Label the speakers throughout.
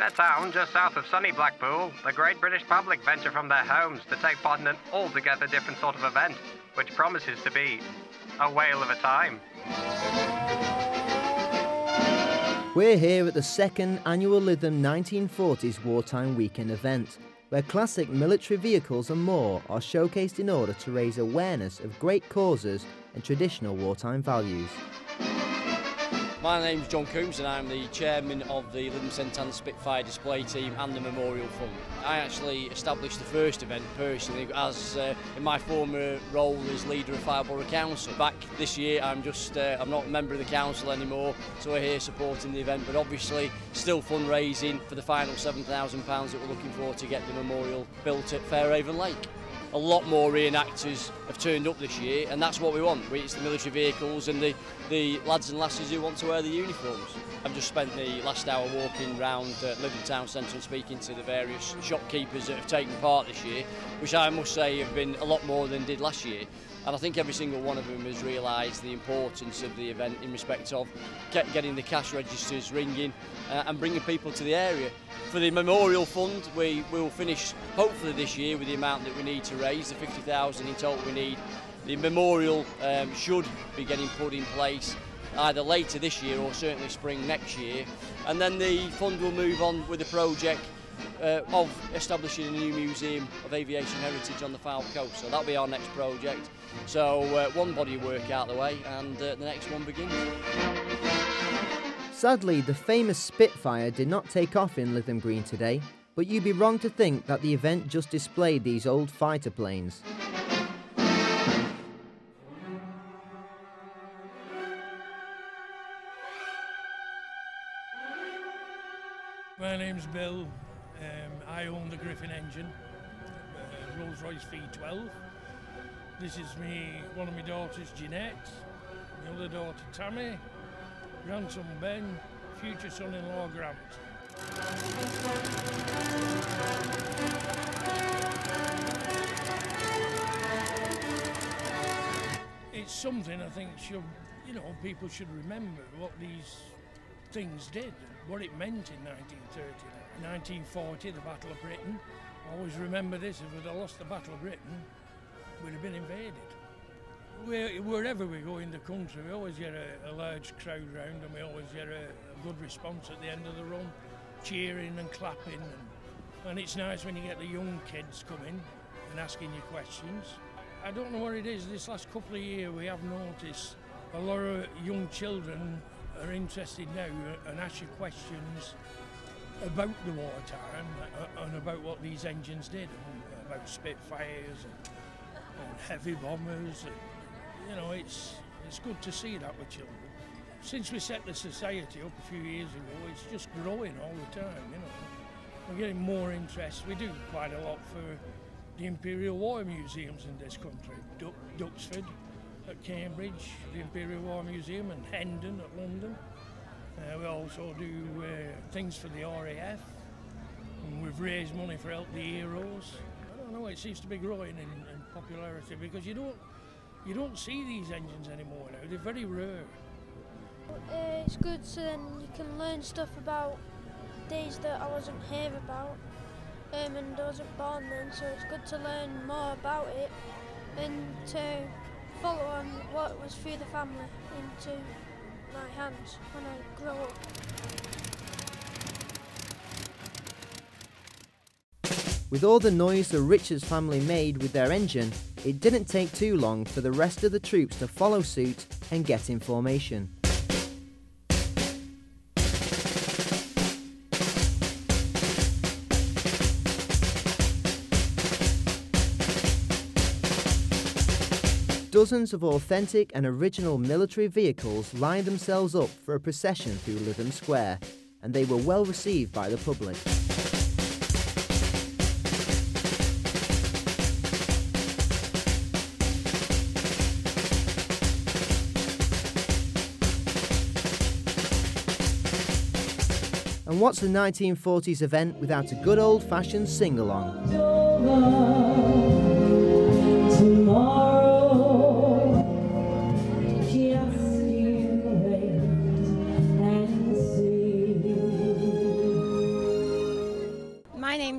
Speaker 1: In a town just south of sunny Blackpool, the great British public venture from their homes to take part in an altogether different sort of event, which promises to be a whale of a time.
Speaker 2: We're here at the second annual Lytham 1940s Wartime Weekend event, where classic military vehicles and more are showcased in order to raise awareness of great causes and traditional wartime values.
Speaker 3: My name's John Coombs and I'm the chairman of the Lytham St Anne's Spitfire display team and the Memorial Fund. I actually established the first event personally as in my former role as leader of Fireborough Council. Back this year I'm not a member of the council anymore, so we're here supporting the event, but obviously still fundraising for the final £7,000 that we're looking for to get the memorial built at Fairhaven Lake. A lot more reenactors have turned up this year, and that's what we want. It's the military vehicles and the lads and lasses who want to wear the uniforms. I've just spent the last hour walking around Lytham Town Centre and speaking to the various shopkeepers that have taken part this year, which I must say have been a lot more than did last year. And I think every single one of them has realised the importance of the event in respect of getting the cash registers ringing and bringing people to the area. For the Memorial Fund, we will finish hopefully this year with the amount that we need to raise, the 50,000 in total we need. The memorial should be getting put in place either later this year or certainly spring next year. And then the fund will move on with the project of establishing a new museum of aviation heritage on the South Coast. So that'll be our next project. So one body of work out the way and the next one begins.
Speaker 2: Sadly, the famous Spitfire did not take off in Lytham Green today, but you'd be wrong to think that the event just displayed these old fighter planes.
Speaker 4: My name's Bill. I own the Griffin engine, Rolls-Royce V12. This is one of my daughters, Jeanette, my other daughter, Tammy, grandson, Ben, future son-in-law, Grant. It's something I think people should remember what these things did, what it meant in 1930. 1940, the Battle of Britain. I always remember this: if we'd have lost the Battle of Britain, we'd have been invaded. Wherever we go in the country, we always get a large crowd round, and we always get a good response at the end of the run, cheering and clapping. And it's nice when you get the young kids coming and asking you questions. I don't know what it is, this last couple of years we have noticed a lot of young children are interested now and ask you questions about the wartime and about what these engines did, and about Spitfires and heavy bombers. And, it's good to see that with children. Since we set the society up a few years ago, it's just growing all the time. We're getting more interest. We do quite a lot for the Imperial War Museums in this country. Duxford at Cambridge, the Imperial War Museum, and Hendon at London. We also do things for the RAF, and we've raised money for Help the Heroes. I don't know, it seems to be growing in popularity because you don't see these engines anymore now. They're very rare.
Speaker 5: It's good, so then you can learn stuff about days that I wasn't here about, and I wasn't born then, so it's good to learn more about it and to follow on what was through the family into my hands when I grow up.
Speaker 2: With all the noise the Richards family made with their engine, it didn't take too long for the rest of the troops to follow suit and get in formation. Dozens of authentic and original military vehicles lined themselves up for a procession through Lytham Square, and they were well received by the public. And what's a 1940s event without a good old-fashioned sing-along?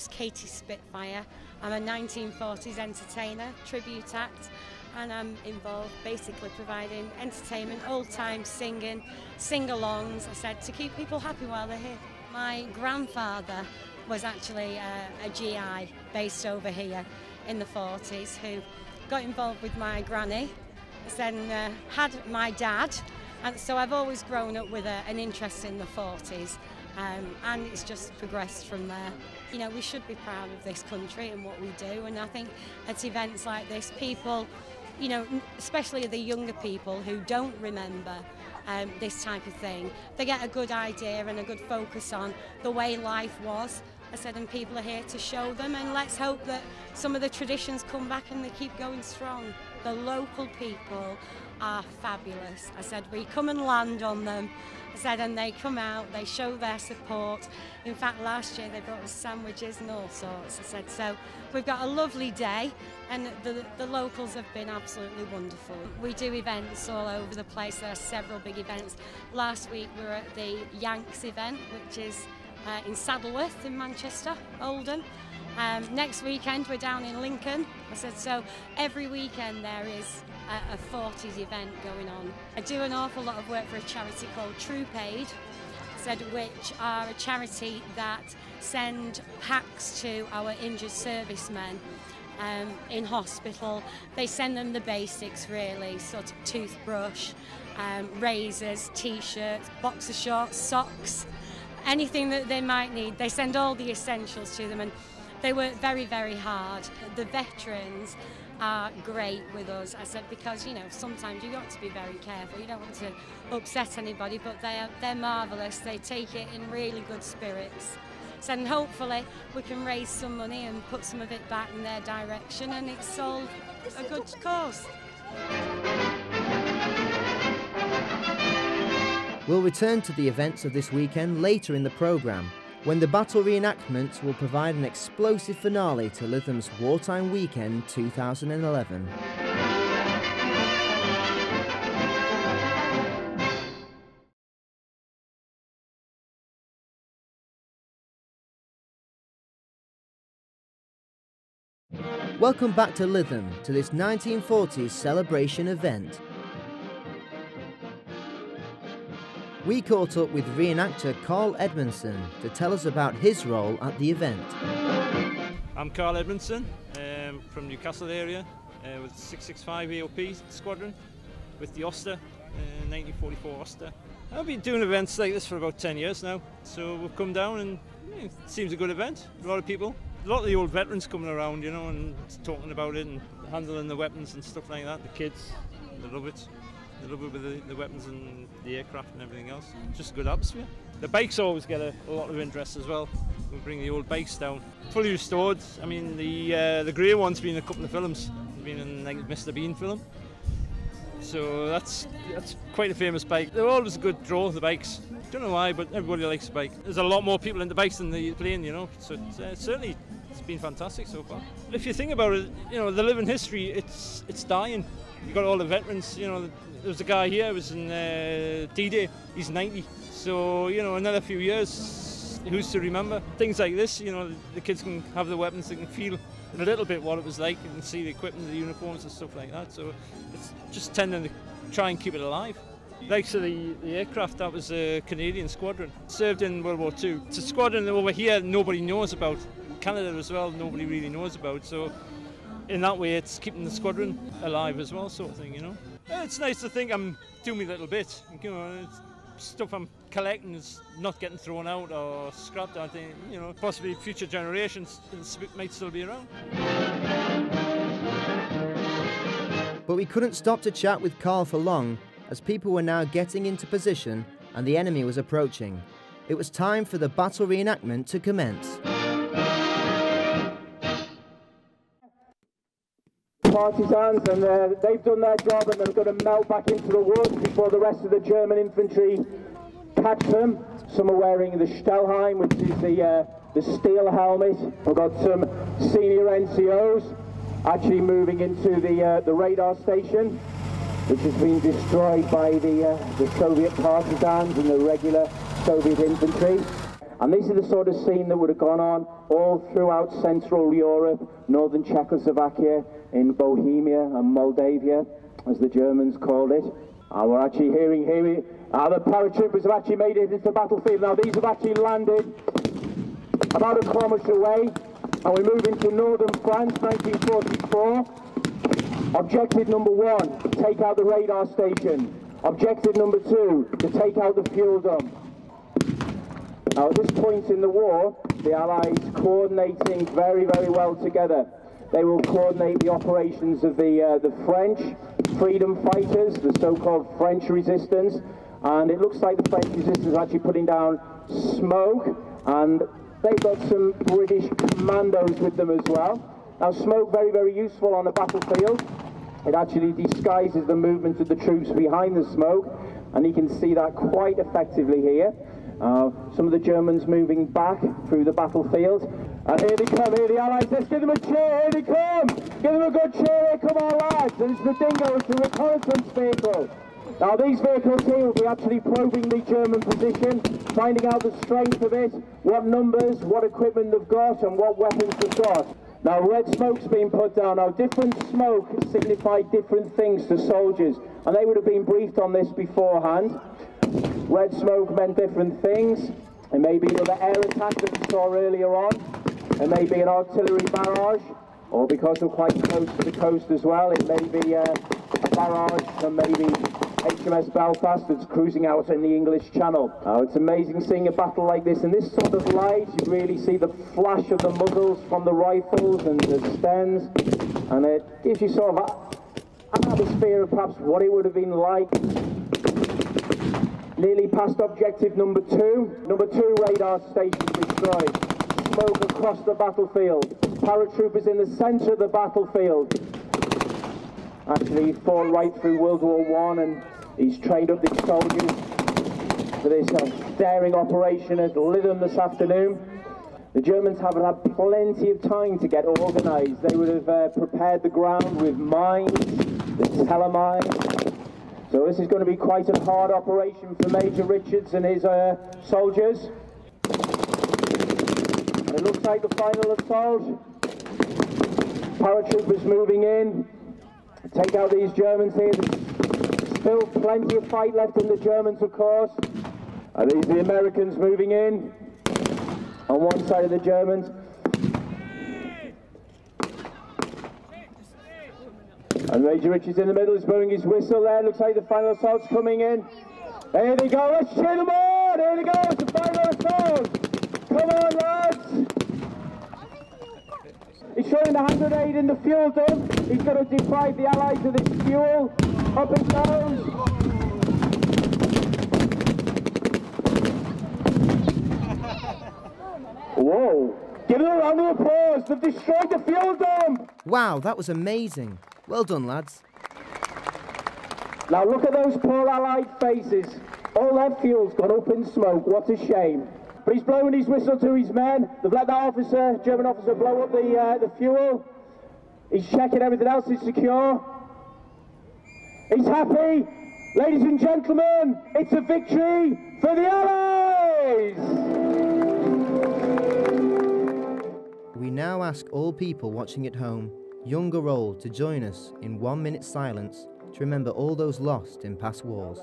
Speaker 6: name's Katie Spitfire. I'm a 1940s entertainer, tribute act, and I'm involved basically providing entertainment, old-time singing, sing-alongs, I said, to keep people happy while they're here. My grandfather was actually a GI based over here in the 40s who got involved with my granny, then had my dad, and so I've always grown up with an interest in the 40s. And it's just progressed from there. You know, we should be proud of this country and what we do, and I think at events like this, people, you know, especially the younger people who don't remember this type of thing, they get a good idea and a good focus on the way life was. I said, and people are here to show them, and let's hope that some of the traditions come back and they keep going strong. The local people are fabulous. I said, we come and land on them. I said, and they come out, they show their support. In fact, last year they brought us sandwiches and all sorts. I said, so we've got a lovely day, and the locals have been absolutely wonderful. We do events all over the place. There are several big events. Last week we were at the Yanks event, which is in Saddleworth in Manchester, Oldham. Next weekend we're down in Lincoln. I said, so every weekend there is a 40s event going on. I do an awful lot of work for a charity called Troop Aid, which are a charity that send packs to our injured servicemen in hospital. They send them the basics really, sort of toothbrush, razors, t-shirts, boxer shorts, socks, anything that they might need. They send all the essentials to them, and they work very, very hard. The veterans are great with us, I said, because, you know, sometimes you've got to be very careful. You don't want to upset anybody, but they're marvellous. They take it in really good spirits. So, and hopefully we can raise some money and put some of it back in their direction, and it's all a good cause.
Speaker 2: We'll return to the events of this weekend later in the programme, when the battle reenactments will provide an explosive finale to Lytham's Wartime Weekend 2011. Welcome back to Lytham, to this 1940s celebration event. We caught up with reenactor Carl Edmondson to tell us about his role at the event.
Speaker 7: I'm Carl Edmondson from Newcastle area with 665 AOP Squadron with the Oster, 1944 Oster. I've been doing events like this for about 10 years now, so we've come down and it seems a good event. A lot of people, a lot of the old veterans coming around, you know, and talking about it and handling the weapons and stuff like that. The kids, they love it. They love it with the weapons and the aircraft and everything else. Just a good atmosphere. The bikes always get a lot of interest as well. We bring the old bikes down. Fully restored. I mean, the grey one's been in a couple of films. It's been in like Mr. Bean film. So that's quite a famous bike. They're always a good draw, the bikes. Don't know why, but everybody likes the bike. There's a lot more people into bikes than the plane, you know. So certainly it's been fantastic so far. If you think about it, you know, the living history, it's dying. You got all the veterans, you know. There was a guy here who was in D-Day, he's 90. So, you know, another few years, who's to remember? Things like this, you know, the kids can have the weapons, they can feel a little bit what it was like, you can see the equipment, the uniforms and stuff like that. So it's just tending to try and keep it alive. Like so the aircraft, that was a Canadian squadron, served in World War II. It's a squadron over here nobody knows about. Canada as well, nobody really knows about. So in that way, it's keeping the squadron alive as well, sort of thing, you know. It's nice to think I'm doing my little bit. You know, it's stuff I'm collecting is not getting thrown out or scrapped. I think, you know, possibly future generations might still be around.
Speaker 2: But we couldn't stop to chat with Carl for long, as people were now getting into position and the enemy was approaching. It was time for the battle reenactment to commence.
Speaker 8: Partisans, and they've done their job, and they're going to melt back into the woods before the rest of the German infantry catch them. Some are wearing the Stellheim, which is the steel helmet. We've got some senior NCOs actually moving into the radar station, which has been destroyed by the Soviet partisans and the regular Soviet infantry. And this is the sort of scene that would have gone on all throughout Central Europe, northern Czechoslovakia, in Bohemia and Moldavia, as the Germans called it. And we're actually hearing here, the paratroopers have actually made it into the battlefield. Now these have actually landed about a kilometre away, and we move into northern France, 1944. Objective number 1, take out the radar station. Objective number 2, to take out the fuel dump. Now at this point in the war, the Allies coordinating very, very well together. They will coordinate the operations of the French freedom fighters, the so-called French resistance, and it looks like the French resistance are actually putting down smoke, and they've got some British commandos with them as well. Now smoke, very, very useful on the battlefield. It actually disguises the movement of the troops behind the smoke, and you can see that quite effectively here. Some of the Germans moving back through the battlefield. And here they come, here the Allies, let's give them a cheer, here they come! Give them a good cheer, here come our lads! And it's the Dingo, it's the reconnaissance vehicle. Now these vehicles here will be actually probing the German position, finding out the strength of it, what numbers, what equipment they've got, and what weapons they've got. Now red smoke's been put down. Now different smoke signified different things to soldiers, and they would have been briefed on this beforehand. Red smoke meant different things. It may be another air attack that we saw earlier on. It may be an artillery barrage, or because we're quite close to the coast as well, it may be a barrage from maybe HMS Belfast that's cruising out in the English Channel. It's amazing seeing a battle like this. In this sort of light, you really see the flash of the muzzles from the rifles and the stens, and it gives you sort of an atmosphere of perhaps what it would have been like. Nearly past objective number 2. Number 2 radar station destroyed. Smoke across the battlefield. Paratroopers in the centre of the battlefield. Actually fought right through World War I, and he's trained up these soldiers for this daring operation at Lytham this afternoon. The Germans haven't had plenty of time to get organised. They would have prepared the ground with mines, the telemines. So this is going to be quite a hard operation for Major Richards and his soldiers. And it looks like the final assault. Paratroopers moving in. Take out these Germans here. There's still plenty of fight left in the Germans, of course. And these are the Americans moving in on one side of the Germans. And Major Richards in the middle is blowing his whistle there. Looks like the final assault's coming in. Here they go, let's cheer them on! Here they go, it's the final assault! Come on, lads! He's showing the hand grenade in the fuel dump. He's going to deprive the Allies of this fuel. Up it goes. Whoa! Give them a round of applause. They've destroyed the fuel dump.
Speaker 2: Wow, that was amazing. Well done, lads.
Speaker 8: Now look at those poor Allied faces. All their fuel's gone up in smoke. What a shame. But he's blowing his whistle to his men. They've let that officer, German officer, blow up the fuel. He's checking everything else is secure. He's happy. Ladies and gentlemen, it's a victory for the Allies!
Speaker 2: We now ask all people watching at home, young or old, to join us in 1 minute silence to remember all those lost in past wars.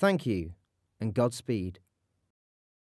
Speaker 2: Thank you, and Godspeed.